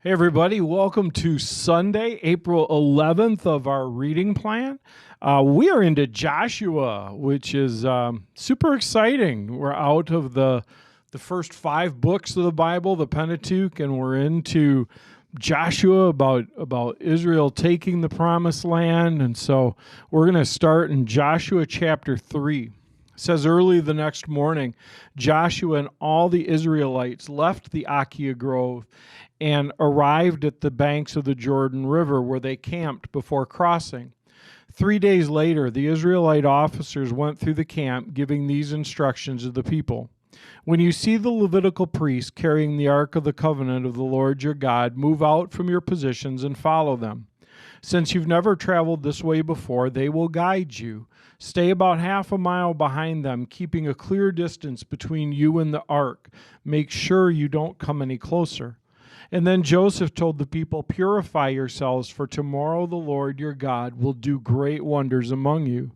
Hey, everybody, welcome to Sunday, April 11th of our reading plan. We are into Joshua, which is super exciting. We're out of the first 5 books of the Bible, the Pentateuch, and we're into Joshua about Israel taking the promised land. And so we're going to start in Joshua chapter 3. It says, early the next morning, Joshua and all the Israelites left the Achaia Grove and arrived at the banks of the Jordan River, where they camped before crossing. 3 days later, the Israelite officers went through the camp, giving these instructions to the people. When you see the Levitical priests carrying the Ark of the Covenant of the Lord your God, move out from your positions and follow them. Since you've never traveled this way before, they will guide you. Stay about half a mile behind them, keeping a clear distance between you and the ark. Make sure you don't come any closer. And then Joseph told the people, purify yourselves, for tomorrow the Lord your God will do great wonders among you.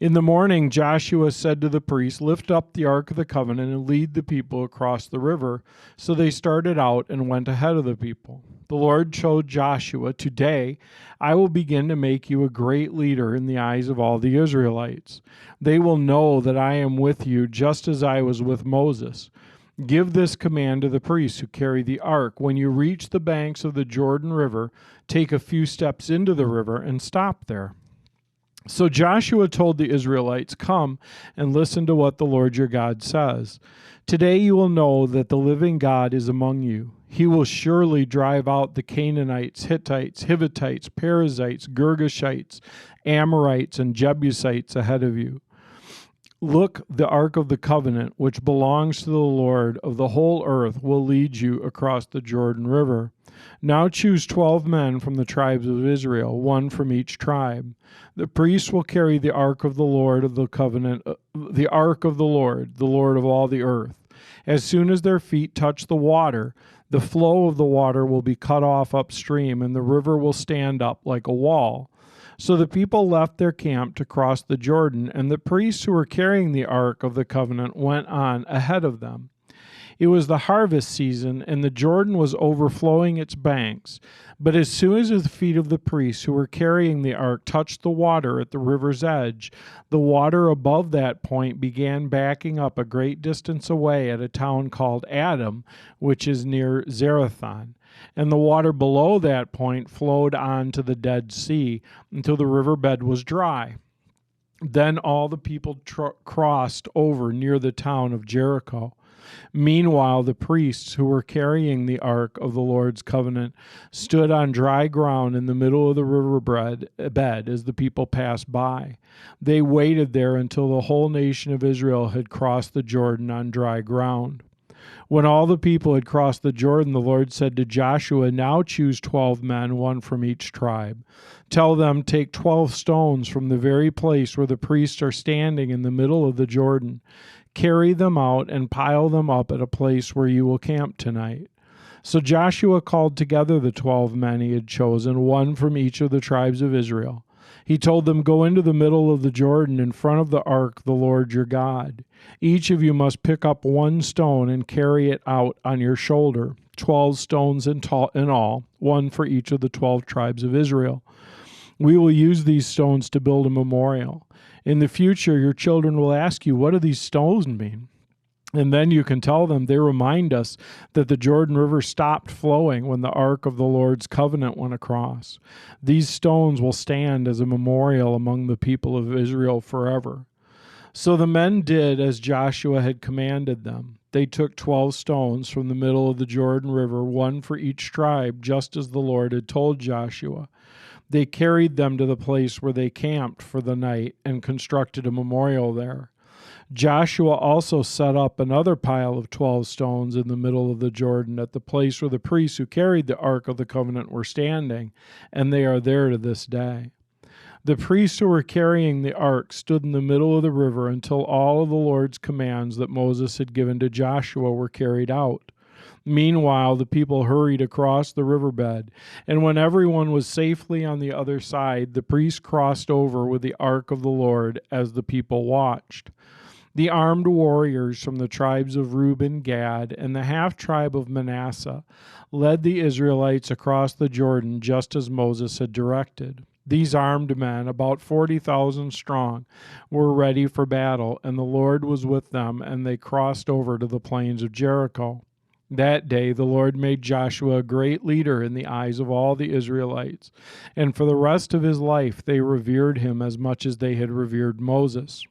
In the morning, Joshua said to the priests, lift up the Ark of the Covenant and lead the people across the river. So they started out and went ahead of the people. The Lord told Joshua, today I will begin to make you a great leader in the eyes of all the Israelites. They will know that I am with you just as I was with Moses. Give this command to the priests who carry the ark. When you reach the banks of the Jordan River, take a few steps into the river and stop there. So Joshua told the Israelites, come and listen to what the Lord your God says. Today you will know that the living God is among you. He will surely drive out the Canaanites, Hittites, Hivitites, Perizzites, Girgashites, Amorites, and Jebusites ahead of you. Look, the Ark of the Covenant, which belongs to the Lord of the whole earth, will lead you across the Jordan River. Now choose 12 men from the tribes of Israel, 1 from each tribe. The priests will carry the Ark of the Lord of the Covenant, the Ark of the Lord of all the earth. As soon as their feet touch the water, the flow of the water will be cut off upstream, and the river will stand up like a wall. So the people left their camp to cross the Jordan, and the priests who were carrying the Ark of the Covenant went on ahead of them. It was the harvest season, and the Jordan was overflowing its banks. But as soon as the feet of the priests who were carrying the ark touched the water at the river's edge, the water above that point began backing up a great distance away at a town called Adam, which is near Zarethan. And the water below that point flowed on to the Dead Sea until the riverbed was dry. Then all the people crossed over near the town of Jericho. Meanwhile, the priests who were carrying the ark of the Lord's covenant stood on dry ground in the middle of the riverbed as the people passed by. They waited there until the whole nation of Israel had crossed the Jordan on dry ground. When all the people had crossed the Jordan, the Lord said to Joshua, now choose 12 men, 1 from each tribe. Tell them, take 12 stones from the very place where the priests are standing in the middle of the Jordan. Carry them out and pile them up at a place where you will camp tonight. So Joshua called together the 12 men he had chosen, 1 from each of the tribes of Israel. He told them, go into the middle of the Jordan in front of the ark, the Lord your God. Each of you must pick up 1 stone and carry it out on your shoulder, 12 stones in all, 1 for each of the 12 tribes of Israel. We will use these stones to build a memorial. In the future, your children will ask you, what do these stones mean? And then you can tell them they remind us that the Jordan River stopped flowing when the Ark of the Lord's covenant went across. These stones will stand as a memorial among the people of Israel forever. So the men did as Joshua had commanded them. They took 12 stones from the middle of the Jordan River, 1 for each tribe, just as the Lord had told Joshua. They carried them to the place where they camped for the night and constructed a memorial there. Joshua also set up another pile of 12 stones in the middle of the Jordan at the place where the priests who carried the Ark of the Covenant were standing, and they are there to this day. The priests who were carrying the ark stood in the middle of the river until all of the Lord's commands that Moses had given to Joshua were carried out. Meanwhile, the people hurried across the riverbed, and when everyone was safely on the other side, the priests crossed over with the ark of the Lord as the people watched. The armed warriors from the tribes of Reuben, Gad, and the half-tribe of Manasseh led the Israelites across the Jordan just as Moses had directed. These armed men, about 40,000 strong, were ready for battle, and the Lord was with them, and they crossed over to the plains of Jericho. That day the Lord made Joshua a great leader in the eyes of all the Israelites, and for the rest of his life they revered him as much as they had revered Moses.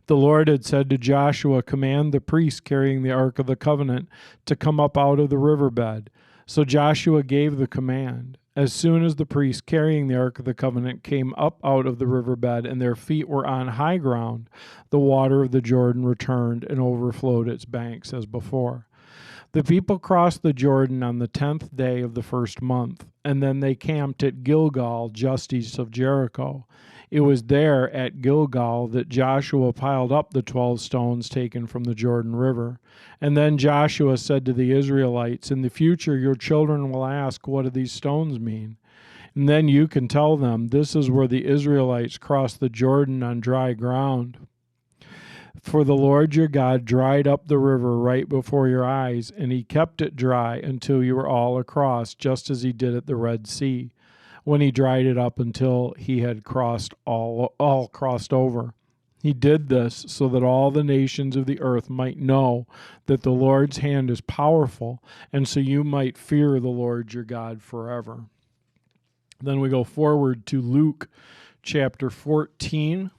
The Lord had said to Joshua, "Command the priests carrying the Ark of the Covenant to come up out of the riverbed." So Joshua gave the command. As soon as the priests carrying the Ark of the Covenant came up out of the riverbed and their feet were on high ground, the water of the Jordan returned and overflowed its banks as before. The people crossed the Jordan on the 10th day of the first month, and then they camped at Gilgal, just east of Jericho. It was there at Gilgal that Joshua piled up the 12 stones taken from the Jordan River. And then Joshua said to the Israelites, "In the future your children will ask, 'What do these stones mean?' And then you can tell them, 'This is where the Israelites crossed the Jordan on dry ground.' For the Lord your God dried up the river right before your eyes, and he kept it dry until you were all across, just as he did at the Red Sea, when he dried it up until he had crossed all crossed over. He did this so that all the nations of the earth might know that the Lord's hand is powerful, and so you might fear the Lord your God forever." Then we go forward to Luke chapter 14,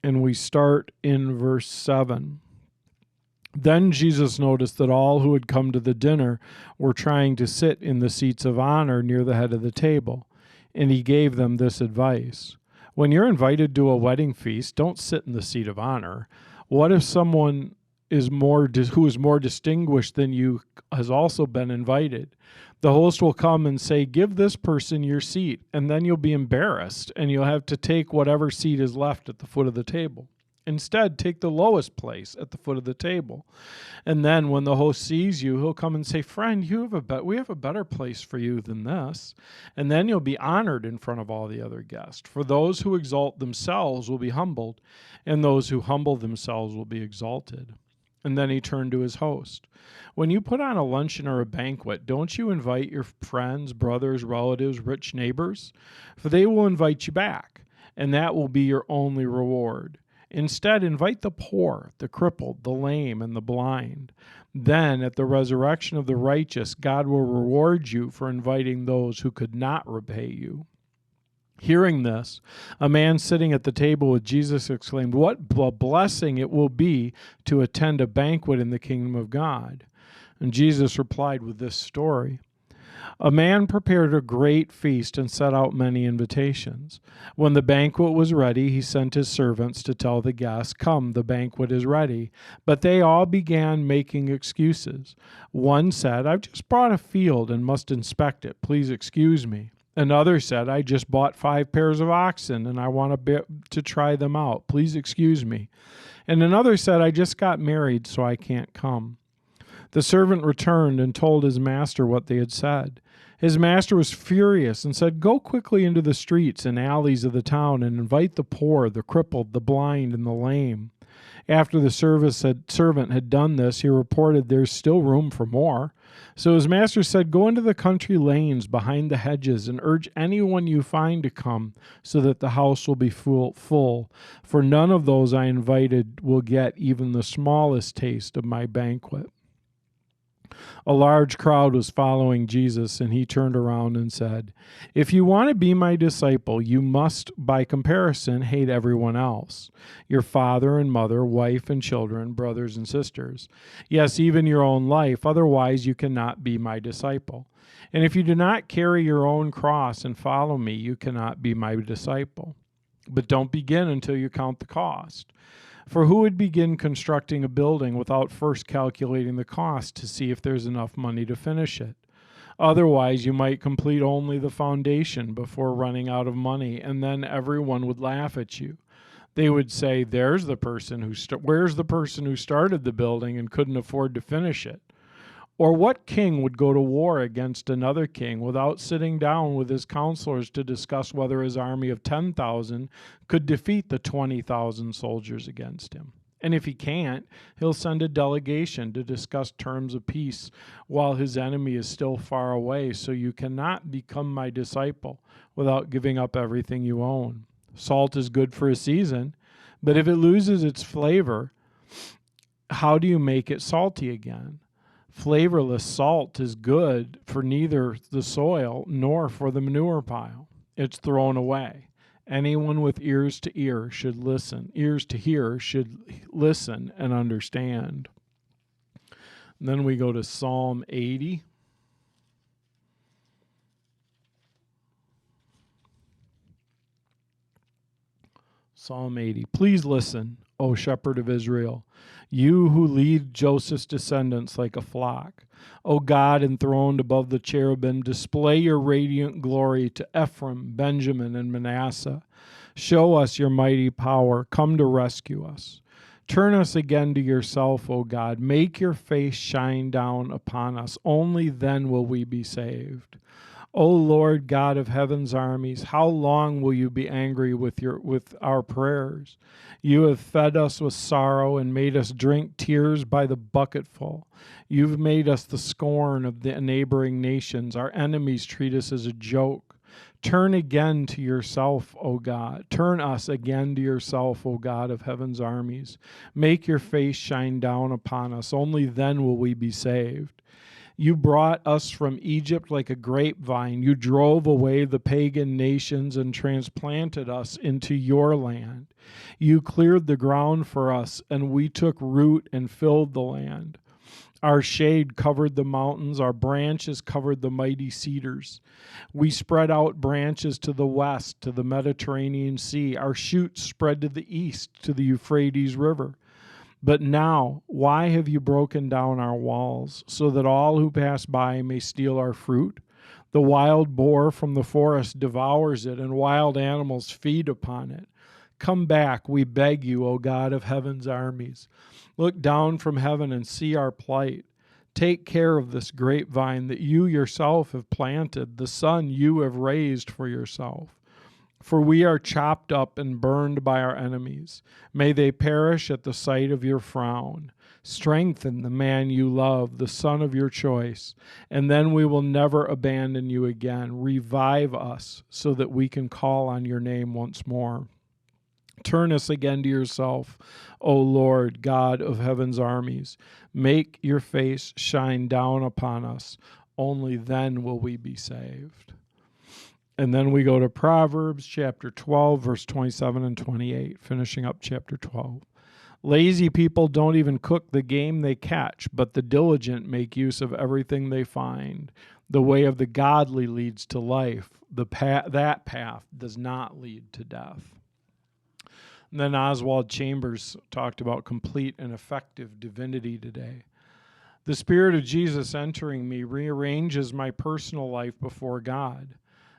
and we start in verse 7. Then Jesus noticed that all who had come to the dinner were trying to sit in the seats of honor near the head of the table, and he gave them this advice. When you're invited to a wedding feast, don't sit in the seat of honor. What if someone who is more distinguished than you has also been invited? The host will come and say, "Give this person your seat," and then you'll be embarrassed, and you'll have to take whatever seat is left at the foot of the table. Instead, take the lowest place at the foot of the table. And then when the host sees you, he'll come and say, "Friend, we have a better place for you than this." And then you'll be honored in front of all the other guests. For those who exalt themselves will be humbled, and those who humble themselves will be exalted. And then he turned to his host. When you put on a luncheon or a banquet, don't you invite your friends, brothers, relatives, rich neighbors? For they will invite you back, and that will be your only reward. Instead, invite the poor, the crippled, the lame, and the blind. Then, at the resurrection of the righteous, God will reward you for inviting those who could not repay you. Hearing this, a man sitting at the table with Jesus exclaimed, "What a blessing it will be to attend a banquet in the kingdom of God." And Jesus replied with this story. A man prepared a great feast and set out many invitations. When the banquet was ready, he sent his servants to tell the guests, "Come, the banquet is ready." But they all began making excuses. One said, "I've just bought a field and must inspect it. Please excuse me." Another said, "I just bought 5 pairs of oxen and I want to try them out. Please excuse me." And another said, "I just got married, so I can't come." The servant returned and told his master what they had said. His master was furious and said, "Go quickly into the streets and alleys of the town and invite the poor, the crippled, the blind, and the lame." After the servant had done this, he reported, "There's still room for more." So his master said, "Go into the country lanes behind the hedges and urge anyone you find to come, so that the house will be full. For none of those I invited will get even the smallest taste of my banquet." A large crowd was following Jesus, and he turned around and said, "If you want to be my disciple, you must, by comparison, hate everyone else, your father and mother, wife and children, brothers and sisters. Yes, even your own life, otherwise you cannot be my disciple. And if you do not carry your own cross and follow me, you cannot be my disciple. But don't begin until you count the cost. For who would begin constructing a building without first calculating the cost to see if there's enough money to finish it? Otherwise, you might complete only the foundation before running out of money, and then everyone would laugh at you. They would say, where's the person who started the building and couldn't afford to finish it? Or what king would go to war against another king without sitting down with his counselors to discuss whether his army of 10,000 could defeat the 20,000 soldiers against him? And if he can't, he'll send a delegation to discuss terms of peace while his enemy is still far away. So you cannot become my disciple without giving up everything you own. Salt is good for a season, but if it loses its flavor, how do you make it salty again? Flavorless salt is good for neither the soil nor for the manure pile. It's thrown away. Anyone with ears to hear should listen and understand. And then we go to Psalm 80. Psalm 80. Please listen, O shepherd of Israel, you who lead Joseph's descendants like a flock. O God, enthroned above the cherubim, display your radiant glory to Ephraim, Benjamin, and Manasseh. Show us your mighty power. Come to rescue us. Turn us again to yourself, O God. Make your face shine down upon us. Only then will we be saved. O Lord God of heaven's armies, how long will you be angry with our prayers? You have fed us with sorrow and made us drink tears by the bucketful. You've made us the scorn of the neighboring nations. Our enemies treat us as a joke. Turn again to yourself, O God. Turn us again to yourself, O God of heaven's armies. Make your face shine down upon us. Only then will we be saved. You brought us from Egypt like a grapevine. You drove away the pagan nations and transplanted us into your land. You cleared the ground for us, and we took root and filled the land. Our shade covered the mountains. Our branches covered the mighty cedars. We spread out branches to the west, to the Mediterranean Sea. Our shoots spread to the east, to the Euphrates River. But now, why have you broken down our walls, so that all who pass by may steal our fruit? The wild boar from the forest devours it, and wild animals feed upon it. Come back, we beg you, O God of heaven's armies. Look down from heaven and see our plight. Take care of this grapevine that you yourself have planted, the son you have raised for yourself. For we are chopped up and burned by our enemies. May they perish at the sight of your frown. Strengthen the man you love, the son of your choice, and then we will never abandon you again. Revive us so that we can call on your name once more. Turn us again to yourself, O Lord, God of heaven's armies. Make your face shine down upon us. Only then will we be saved. And then we go to Proverbs chapter 12, verse 27 and 28, finishing up chapter 12. Lazy people don't even cook the game they catch, but the diligent make use of everything they find. The way of the godly leads to life. That path does not lead to death. And then Oswald Chambers talked about complete and effective divinity today. The Spirit of Jesus entering me rearranges my personal life before God.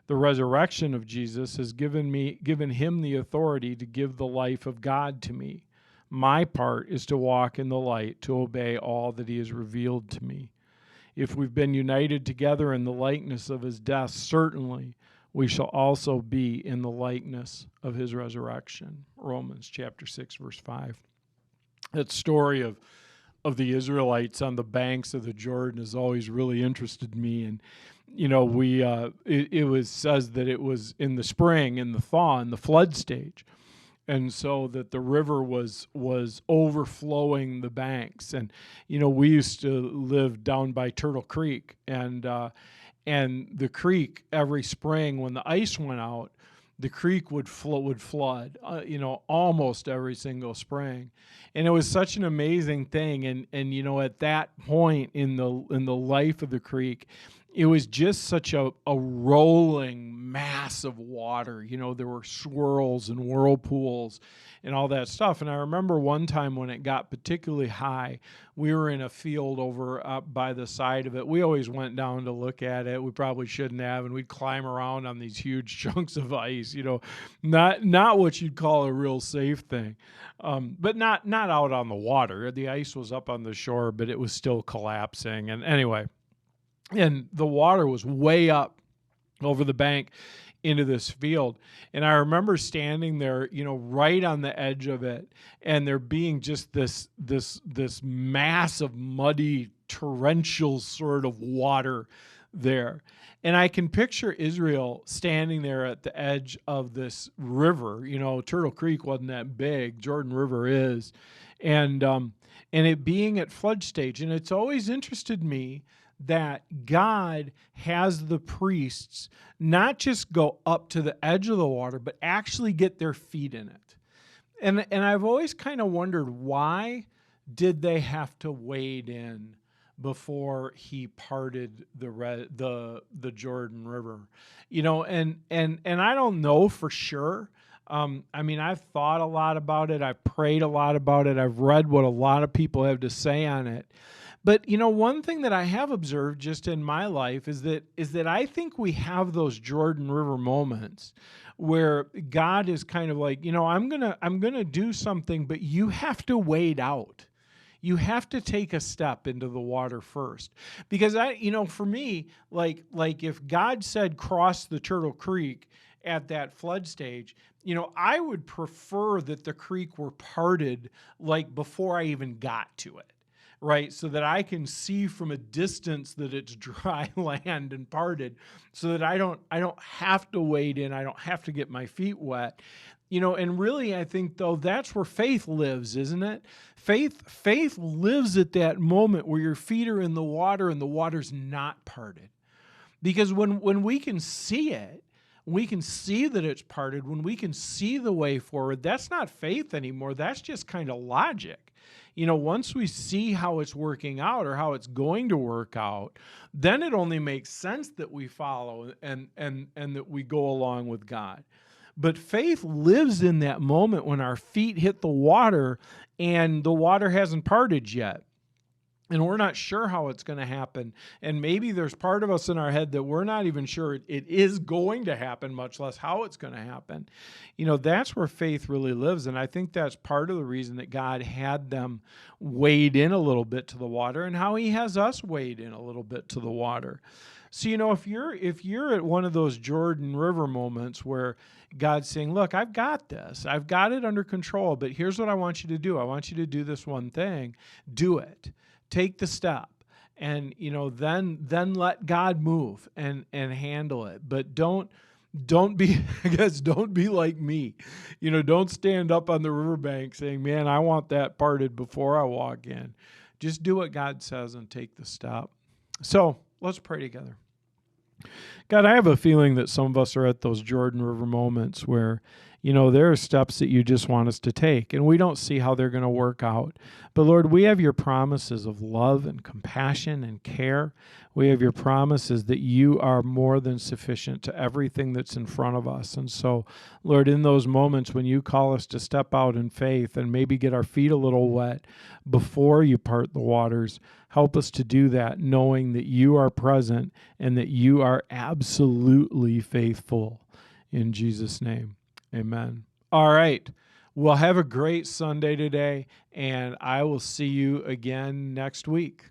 The resurrection of Jesus has given him the authority to give the life of God to me. My part is to walk in the light, to obey all that he has revealed to me. If we've been united together in the likeness of his death, certainly we shall also be in the likeness of his resurrection. Romans chapter 6, verse 5. That story of the Israelites on the banks of the Jordan has always really interested me. And you know, it says that it was in the spring, in the thaw, in the flood stage, and so that the river was overflowing the banks. And you know, we used to live down by Turtle Creek, and the creek every spring when the ice went out, the creek would flood, almost every single spring. And it was such an amazing thing. And you know, at that point in the life of the creek, it was just such a rolling mass of water. There were swirls and whirlpools and all that stuff. And I remember one time when it got particularly high, we were in a field over up by the side of it. We always went down to look at it. We probably shouldn't have, and we'd climb around on these huge chunks of ice, not what you'd call a real safe thing. But not out on the water. The ice was up on the shore, but it was still collapsing. And anyway, and the water was way up over the bank into this field. And I remember standing there, right on the edge of it, and there being just this massive, muddy, torrential sort of water there. And I can picture Israel standing there at the edge of this river. Turtle Creek wasn't that big. Jordan River is. And it being at flood stage. And it's always interested me that God has the priests not just go up to the edge of the water, but actually get their feet in it. And I've always kind of wondered, why did they have to wade in before he parted the Jordan River? And I don't know for sure. I've thought a lot about it. I've prayed a lot about it. I've read what a lot of people have to say on it. But, one thing that I have observed just in my life is that I think we have those Jordan River moments where God is kind of like, I'm going to do something, but you have to wade out. You have to take a step into the water first. Because for me, like if God said cross the Turtle Creek at that flood stage, I would prefer that the creek were parted like before I even got to it. Right, so that I can see from a distance that it's dry land and parted, so that I don't have to wade in, I don't have to get my feet wet, And really, I think though that's where faith lives, isn't it? Faith lives at that moment where your feet are in the water and the water's not parted, because when we can see it, we can see that it's parted. When we can see the way forward, that's not faith anymore. That's just kind of logic. Once we see how it's working out or how it's going to work out, then it only makes sense that we follow and that we go along with God. But faith lives in that moment when our feet hit the water and the water hasn't parted yet. And we're not sure how it's going to happen. And maybe there's part of us in our head that we're not even sure it is going to happen, much less how it's going to happen. That's where faith really lives. And I think that's part of the reason that God had them wade in a little bit to the water, and how he has us wade in a little bit to the water. So, if you're at one of those Jordan River moments where God's saying, look, I've got this. I've got it under control, but here's what I want you to do. I want you to do this one thing. Do it. Take the step, and then let God move and handle it. But don't be don't be like me. Don't stand up on the riverbank saying, man, I want that parted before I walk in. Just do what God says and take the step. So let's pray together. God, I have a feeling that some of us are at those Jordan River moments where there are steps that you just want us to take, and we don't see how they're going to work out. But Lord, we have your promises of love and compassion and care. We have your promises that you are more than sufficient to everything that's in front of us. And so, Lord, in those moments when you call us to step out in faith and maybe get our feet a little wet before you part the waters, help us to do that, knowing that you are present and that you are absolutely faithful. In Jesus' name. Amen. All right. Well, have a great Sunday today, and I will see you again next week.